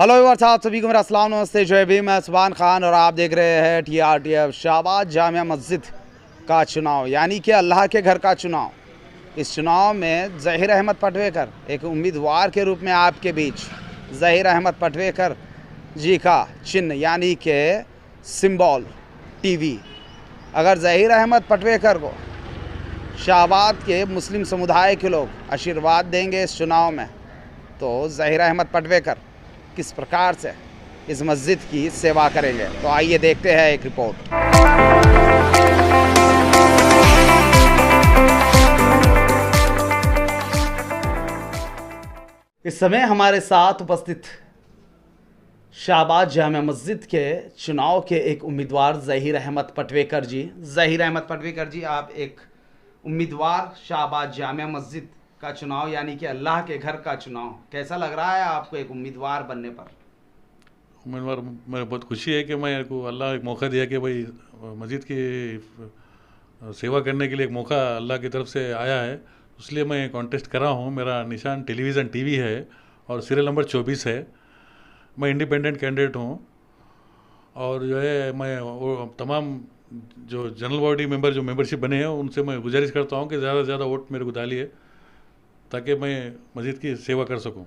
Hello viewers, आप सभी को मेरा अस्सलाम नमस्ते। जो है मैं सुभान खान और आप देख रहे हैं TRTF। शाहबाद जामिया मस्जिद का चुनाव यानी कि अल्लाह के घर का चुनाव। इस चुनाव में ज़हीर अहमद पटवेकर एक उम्मीदवार के रूप में आपके बीच ज़हीर अहमद पटवेकर जी का चिन्ह यानी कि सिंबल TV। अगर ज़हीर अहमद पटवेकर को शाहबाद के मुस्लिम समुदाय के लोग आशीर्वाद देंगे इस चुनाव में, तो ज़हीर अहमद पटवेकर किस प्रकार से इस मस्जिद की सेवा करेंगे। तो आइए देखते हैं एक रिपोर्ट। इस समय हमारे साथ उपस्थित शाहबाद जामिया मस्जिद के चुनाव के एक उम्मीदवार ज़हीर अहमद पटवेकर जी। ज़हीर अहमद पटवेकर जी, आप एक उम्मीदवार शाहबाद जामिया मस्जिद का चुनाव यानी कि अल्लाह के घर का चुनाव, कैसा लग रहा है आपको एक उम्मीदवार बनने पर? उम्मीदवार मैं बहुत खुशी है कि मैं को अल्लाह एक मौका दिया कि भाई मस्जिद की सेवा करने के लिए एक मौका अल्लाह की तरफ से आया है, इसलिए मैं कॉन्टेस्ट कर रहा हूँ। मेरा निशान टेलीविज़न TV है और सीरियल नंबर 24 है। मैं इंडिपेंडेंट कैंडिडेट हूँ और जो है मैं वो तमाम जो जनरल बॉडी मेंबर जो मेंबरशिप बने हैं उनसे मैं गुजारिश करता हूँ कि ज़्यादा से ज़्यादा वोट मेरे को डालिए ताकि मैं मस्जिद की सेवा कर सकूं।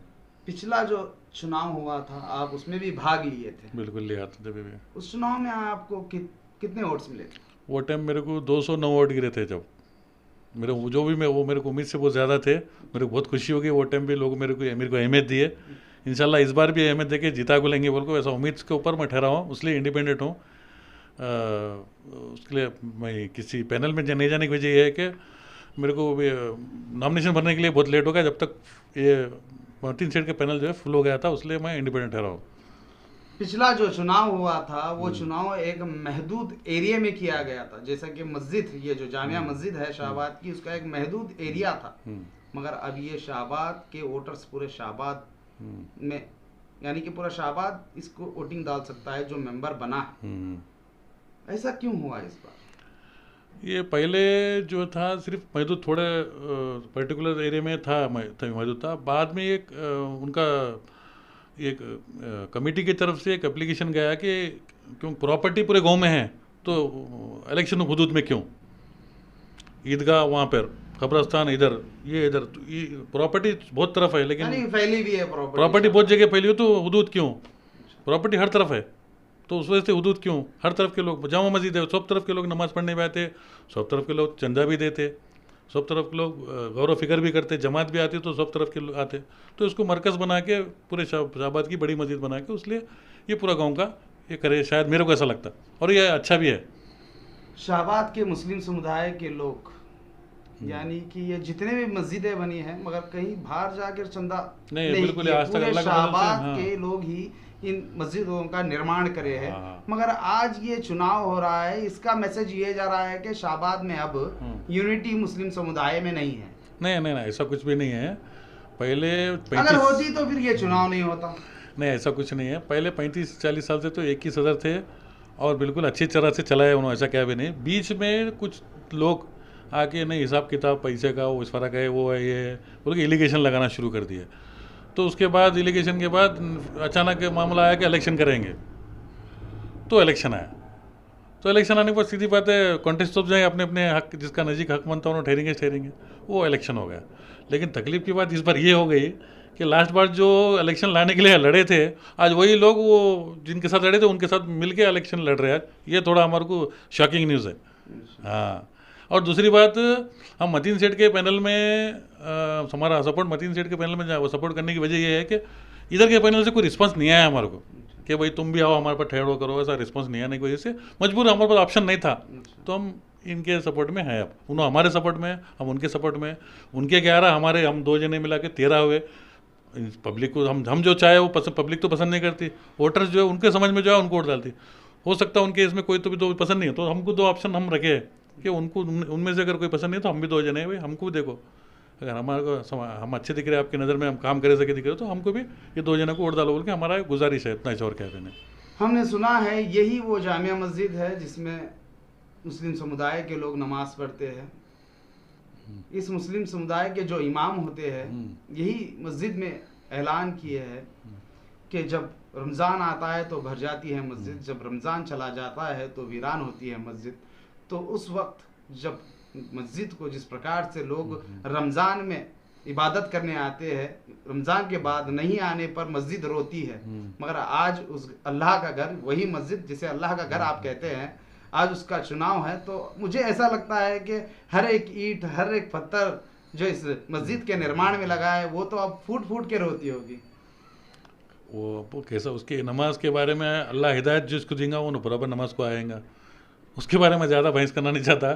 पिछला जो चुनाव हुआ था आप उसमें भी भाग लिए थे। बिल्कुल लिया था जब भी। उस चुनाव में आपको कितने वोट्स मिले थे? वो टाइम मेरे को 209 वोट गिरे थे। जब मेरे जो भी मैं वो मेरे को उम्मीद से बहुत ज़्यादा थे। मेरे को बहुत खुशी होगी। वो टाइम भी लोग मेरे को अहमियत दिए। इंशाल्लाह इस बार भी अहमियत देके जिता को लेंगे बोल को ऐसा उम्मीद के ऊपर मैं ठहरा हूँ, इसलिए इंडिपेंडेंट हूँ। उसके लिए मैं किसी पैनल में नहीं जाने की वजह यह है कि मेरे को नॉमिनेशन भरने के लिए बहुत लेट हो गया। जब तक ये 3 सीट के पैनल जो है फुल हो गया था, इसलिए मैं इंडिपेंडेंट ठहरा हूँ। पिछला जो चुनाव हुआ था वो चुनाव एक महदूद एरिया में किया गया था, जैसा कि मस्जिद, ये जो जामिया मस्जिद है शाहबाद की, उसका एक महदूद एरिया था। मगर अब ये शाहबाद के वोटर्स पूरे शाहबाद में यानी कि पूरा शाहबाद इसको वोटिंग डाल सकता है जो मेंबर बना है। ऐसा क्यों हुआ इस बार? ये पहले जो था सिर्फ महदूद थोड़े पर्टिकुलर एरिया में था महदूद था। बाद में एक उनका एक कमेटी की तरफ से एक एप्लीकेशन गया कि क्यों प्रॉपर्टी पूरे गांव में है तो इलेक्शन हदूद में क्यों, ईदगाह वहाँ पर, कब्रस्तान इधर, ये इधर, प्रॉपर्टी बहुत तरफ है लेकिन फैली भी है प्रॉपर्टी बहुत जगह फैली हो तो हदूद क्यों? प्रॉपर्टी हर तरफ है तो उस वजह से हदूद क्यों? हर तरफ के लोग, जामा मस्जिद है, सब तरफ के लोग नमाज़ पढ़ने में आते, सब तरफ के लोग चंदा भी देते, सब तरफ के लोग गौरव फिक्र भी करते, जमात भी आती तो सब तरफ के लोग आते। तो इसको मरकज़ बना के पूरे शाहबाद की बड़ी मस्जिद बना के इसलिए ये पूरा गांव का ये करे, शायद मेरे को ऐसा लगता और ये अच्छा भी है। शाहबाद के मुस्लिम समुदाय के लोग यानी कि ये जितने भी मस्जिदें बनी हैं मगर कहीं बाहर जाकर चंदा नहीं बिल्कुल आज तक पूरे शाहबाद के लोग ही इन मस्जिदों का निर्माण करे हैं। मगर आज ये चुनाव हो रहा है, इसका मैसेज ये जा रहा है कि शाहबाद में अब यूनिटी मुस्लिम समुदाय में नहीं है। नहीं ऐसा कुछ भी नहीं है। पहले अगर होती तो फिर ये चुनाव नहीं होता। नहीं ऐसा कुछ नहीं है। पहले 35-40 साल से तो एक ही सदर थे और बिल्कुल अच्छी तरह से चलाए उन्होंने, ऐसा क्या भी नहीं। बीच में कुछ लोग आके नहीं हिसाब किताब पैसे का वो इस फर्क है वो है ये बोल के इलीगेशन लगाना शुरू कर दिए। तो उसके बाद इलीगेशन के बाद अचानक मामला आया कि इलेक्शन करेंगे, तो इलेक्शन आया। तो इलेक्शन आने के बाद सीधी बात है कॉन्टेस्ट ऑफ जाए अपने अपने हक, जिसका नज़दीक हक बनता है उन्होंने ठहरेंगे, वो इलेक्शन हो गया। लेकिन तकलीफ की बात इस बार ये हो गई कि लास्ट बार जो इलेक्शन लाने के लिए लड़े थे, आज वही लोग वो जिनके साथ लड़े थे उनके साथ मिल के इलेक्शन लड़ रहे हैं। ये थोड़ा हमारे को शॉकिंग न्यूज़ है। हाँ, और दूसरी बात, हम मतीन सेठ के पैनल में हमारा सपोर्ट मतीन सेठ के पैनल में सपोर्ट करने की वजह यह है कि इधर के पैनल से कोई रिस्पांस नहीं आया हमारे को कि भाई तुम भी आओ हमारे पास ठहरो करो, ऐसा रिस्पांस नहीं आने की वजह से मजबूर, हमारे पास ऑप्शन नहीं था। तो हम इनके सपोर्ट में हैं। अब उन्होंने हमारे सपोर्ट में, हम उनके सपोर्ट में, उनके 11 हमारे, हम 2 जने मिला के 13 हुए। पब्लिक को हम जो चाहे वो पब्लिक तो पसंद नहीं करती। वोटर्स जो है उनके समझ में जो है उनको वोट डालती। हो सकता है उनके इसमें कोई तो भी दो पसंद नहीं है, तो हमको 2 ऑप्शन हम रखे कि उनको उनमें से अगर कोई पसंद नहीं तो हम भी 2 जने हैं भाई, हमको भी देखो, अगर हमारे को हम अच्छे दिख रहे हैं आपकी नज़र में, हम काम करे सके दिख रहे तो हमको भी ये 2 जने को वोट डालो बोल के हमारा गुजारिश है। इतना ही और कहते हैं। हमने सुना है यही वो जामिया मस्जिद है जिसमें मुस्लिम समुदाय के लोग नमाज पढ़ते हैं। इस मुस्लिम समुदाय के जो इमाम होते हैं यही मस्जिद में ऐलान किए हैं कि जब रमज़ान आता है तो भर जाती है मस्जिद, जब रमज़ान चला जाता है तो वीरान होती है मस्जिद। तो उस वक्त जब मस्जिद को जिस प्रकार से लोग रमज़ान में इबादत करने आते हैं, रमज़ान के बाद नहीं आने पर मस्जिद रोती है, मगर आज उस अल्लाह का घर, वही मस्जिद जिसे अल्लाह का घर आप कहते हैं, आज उसका चुनाव है। तो मुझे ऐसा लगता है कि हर एक ईंट, हर एक पत्थर जो इस मस्जिद के निर्माण में लगा है वो तो अब फूट फूट के रोती होगी। वो कैसा, उसकी नमाज के बारे में अल्लाह हिदायत जिसको देगा वो बराबर नमाज को आएगा, उसके बारे में ज़्यादा बहस करना नहीं चाहता,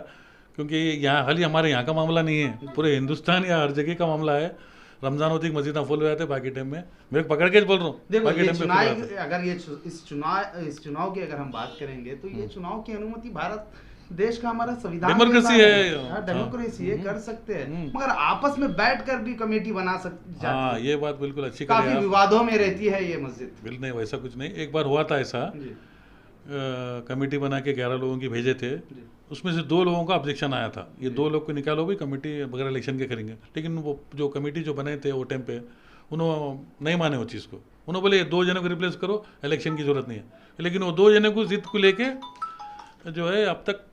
क्योंकि यहाँ खाली हमारे यहाँ का मामला नहीं है, पूरे हिंदुस्तान या हर जगह का मामला है। रमज़ान होती मस्जिद फुल हो जाते, बाकी टाइम में मैं पकड़ के बोल रहा हूँ। देखो ये चुनाव, अगर ये इस चुनाव की अगर हम बात करेंगे तो ये चुनाव की अनुमति भारत देश का हमारा संविधान डेमोक्रेसी है, डेमोक्रेसी है, कर सकते हैं, मगर आपस में बैठकर भी कमेटी बना सकते। हाँ, ये बात बिल्कुल अच्छी, काफी विवादों में रहती है ये मस्जिद। बिल्कुल नहीं, वैसा कुछ नहीं। एक बार हुआ था ऐसा, कमेटी बना के 11 लोगों की भेजे थे, उसमें से 2 लोगों का ऑब्जेक्शन आया था, ये 2 लोग को निकालो भी, कमेटी बगैर इलेक्शन के करेंगे। लेकिन वो जो कमेटी जो बने थे वो टाइम पे उन्होंने नहीं माने वो चीज़ को, उन्होंने बोले 2 जनों को रिप्लेस करो, इलेक्शन की जरूरत नहीं है। लेकिन वो 2 जनों को जिद को लेके जो है अब तक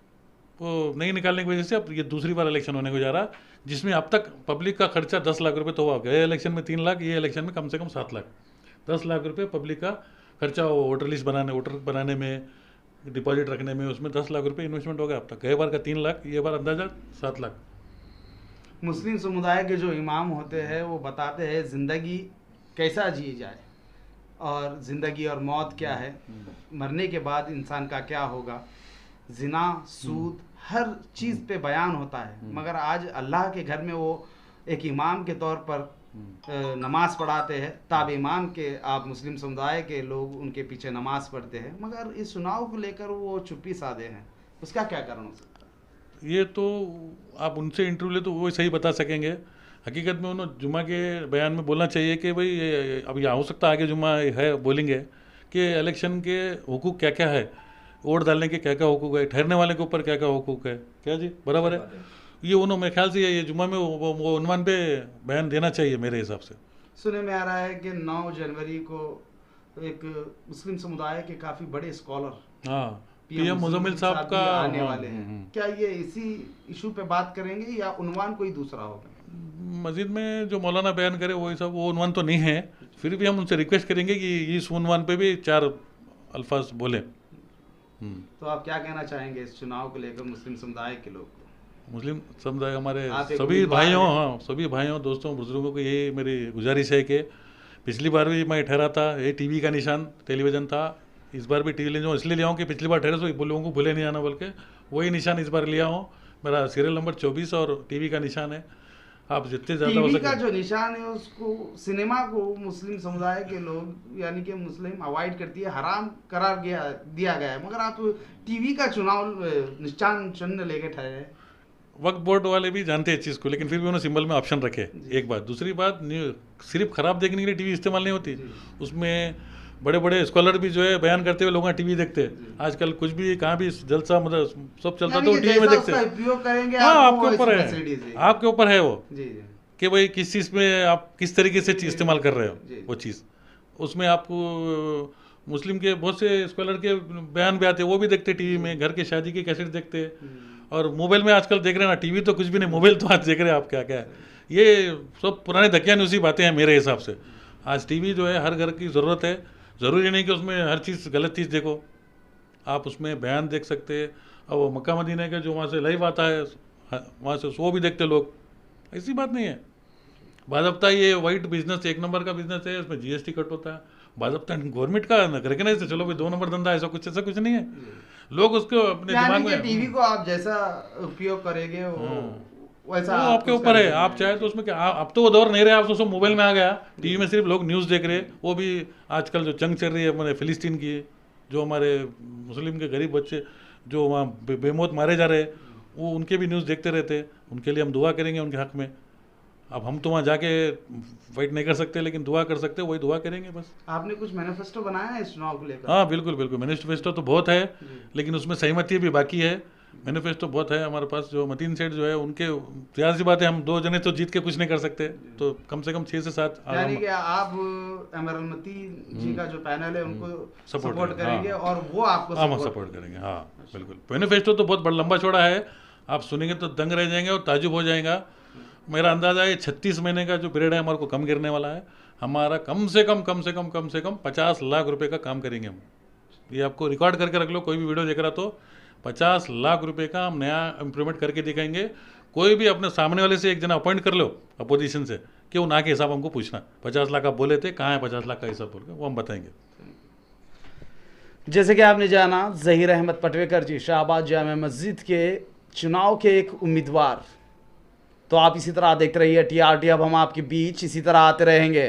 वो नहीं निकालने की वजह से अब ये दूसरी बार इलेक्शन होने को जा रहा, जिसमें अब तक पब्लिक का खर्चा 10 लाख रुपए तो हुआ, गए इलेक्शन में 3 लाख, ये इलेक्शन में कम से कम 7 लाख, 10 लाख रुपए पब्लिक का खर्चा वोटर लिस्ट वोटर बनाने में, डिपॉजिट रखने में, उसमें 10 लाख रुपए इन्वेस्टमेंट हो गया अब तक। गए बार का 3 लाख, ये बार अंदाजा 7 लाख। मुस्लिम समुदाय के जो इमाम होते हैं वो बताते हैं ज़िंदगी कैसा जी जाए और ज़िंदगी और मौत क्या है, मरने के बाद इंसान का क्या होगा, जिना, सूद, हर चीज़ पे बयान होता है। मगर आज अल्लाह के घर में वो एक इमाम के तौर पर नमाज पढ़ाते हैं, ताब इमाम के आप मुस्लिम समुदाय के लोग उनके पीछे नमाज पढ़ते हैं, मगर इस चुनाव को लेकर वो चुप्पी साधे हैं, उसका क्या कारण हो सकता है? ये तो आप उनसे इंटरव्यू ले तो वो सही बता सकेंगे। हकीकत में उन्होंने जुमा के बयान में बोलना चाहिए कि भाई अब यहाँ हो सकता है आगे जुमा है बोलेंगे कि इलेक्शन के हुकूक क्या क्या है, वोट डालने के क्या क्या हुकूक है, ठहरने वाले के ऊपर क्या क्या हुकूक है, क्या जी बराबर है। ये उन्होंने मेरे ख्याल से ये जुमा में वो उन्वान पे बयान देना चाहिए मेरे हिसाब से। सुने में आ रहा है कि 9 जनवरी को एक मुस्लिम समुदाय के काफ़ी बड़े स्कॉलर, हाँ, पीएम मुजम्मिल साहब का आने वाले हैं, क्या ये इसी इशू पे बात करेंगे या उन्वान कोई दूसरा होगा? मस्जिद में जो मौलाना बयान करे वही सब, वो उन्वान तो नहीं है, फिर भी हम उनसे रिक्वेस्ट करेंगे कि इस उन्वान पे भी 4 अल्फाज बोले। तो आप क्या कहना चाहेंगे इस चुनाव को लेकर मुस्लिम समुदाय के लोग? मुस्लिम समुदाय हमारे सभी भाइयों, हाँ सभी भाइयों, दोस्तों, बुजुर्गों को यही मेरी गुजारिश है कि पिछली बार भी मैं ठहरा था, ये टीवी का निशान टेलीविज़न था, इस बार भी टीवी ले जाऊँ, इसलिए लिया हूँ कि पिछली बार ठहरे तो लोगों को भूले नहीं आना, बोल के वही निशान इस बार लिया हूँ। मेरा सीरियल नंबर 24 और टीवी का निशान है। आप जितने ज़्यादा हो टीवी सके, का जो निशान है उसको, सिनेमा को मुस्लिम समुदाय के लोग यानी कि मुस्लिम अवॉइड करती है, हराम करार दिया गया है, मगर आप टीवी का चुनाव निशान चिन्ह लेके ठहरे। वक्फ बोर्ड वाले भी जानते हैं इस चीज़ को, लेकिन फिर भी उन्होंने सिंबल में ऑप्शन रखे। एक बात, दूसरी बात, सिर्फ खराब देखने के लिए टीवी इस्तेमाल नहीं होती, उसमें बड़े बड़े स्कॉलर भी जो है बयान करते हुए लोग टीवी देखते हैं। आजकल कुछ भी कहाँ भी जलसा मतलब सब चलता तो टीवी में देखते हैं। हाँ, आपके ऊपर है, आपके ऊपर है वो कि भाई किस चीज़ में आप किस तरीके से इस्तेमाल कर रहे हो वो चीज़। उसमें आपको मुस्लिम के बहुत से स्कॉलर के बयान भी आते हैं, वो भी देखते टीवी में, घर के शादी के कैसेट देखते हैं, और मोबाइल में आजकल देख रहे हैं ना, टीवी तो कुछ भी नहीं, मोबाइल तो आज देख रहे हैं आप क्या क्या है। ये सब पुराने दकियानुसी बातें हैं मेरे हिसाब से। आज टीवी जो है हर घर की ज़रूरत है, ज़रूरी नहीं कि उसमें हर चीज़ गलत चीज़ देखो, आप उसमें बयान देख सकते हैं। और वो मक्का मदीना का जो वहाँ से लाइव आता है वहाँ से वो भी देखते लोग, ऐसी बात नहीं है। बाज़ाब्ता ये वाइट बिजनेस 1 नंबर का बिजनेस है, उसमें जीएसटी कट होता है, बाज़ाब्ता गवर्नमेंट का रिकग्नाइज है, चलो भाई 2 नंबर धंधा, ऐसा कुछ नहीं है। लोग उसको अपने दिमाग में, टीवी को आप जैसा उपयोग करेंगे वैसा वो आपके ऊपर है। आप चाहे तो उसमें क्या, अब तो वो दौर नहीं रहा, आप तो सब मोबाइल में आ गया, टीवी में सिर्फ लोग न्यूज़ देख रहे हैं। वो भी आजकल जो जंग चल रही है हमारे फिलिस्तीन की, जो हमारे मुस्लिम के गरीब बच्चे जो वहाँ बेमौत मारे जा रहे हैं, वो उनके भी न्यूज़ देखते रहते हैं। उनके लिए हम दुआ करेंगे उनके हक़ में। अब हम तो वहाँ जाके फाइट नहीं कर सकते, लेकिन दुआ कर सकते, वही दुआ करेंगे बस। आपने कुछ मैनिफेस्टो बनाया है इस चुनाव को लेकर? हाँ बिल्कुल बिल्कुल, मैनिफेस्टो तो बहुत है, लेकिन उसमें सहमति भी बाकी है। मैनिफेस्टो बहुत है हमारे पास। जो मतीन सेठ जो है उनके, ज़ाहिर सी बात है हम 2 जने तो जीत के कुछ नहीं कर सकते, तो कम से कम 6 से 7 यानी कि आप अमर मतीन जी का जो पैनल है उनको सपोर्ट करेंगे और वो आपको हम सपोर्ट करेंगे। हाँ बिल्कुल। मैनिफेस्टो तो बहुत बड़ा लंबा चौड़ा है, आप सुनेंगे तो दंग रह जाएंगे और ताजुब हो जाएगा। मेरा अंदाज़ा है 36 महीने का जो पीरियड है हमारे को कम गिरने वाला है। हमारा कम से कम 50 लाख रुपए का काम करेंगे हम। ये आपको रिकॉर्ड करके रख लो, कोई भी वीडियो देख रहा तो 50 लाख रुपए का हम नया इम्प्रूवमेंट करके दिखाएंगे। कोई भी अपने सामने वाले से एक जना अपॉइंट कर लो अपोजिशन से, कि वो ना के हिसाब हमको पूछना 50 लाख आप बोले थे, कहाँ है 50 लाख का हिसाब बोल के, वो हम बताएंगे। जैसे कि आपने जाना ज़हीर अहमद पटवेकर जी शाहबाद जामिया मस्जिद के चुनाव के एक उम्मीदवार, तो आप इसी तरह देखते रहिए TRT। अब हम आपके बीच इसी तरह आते रहेंगे।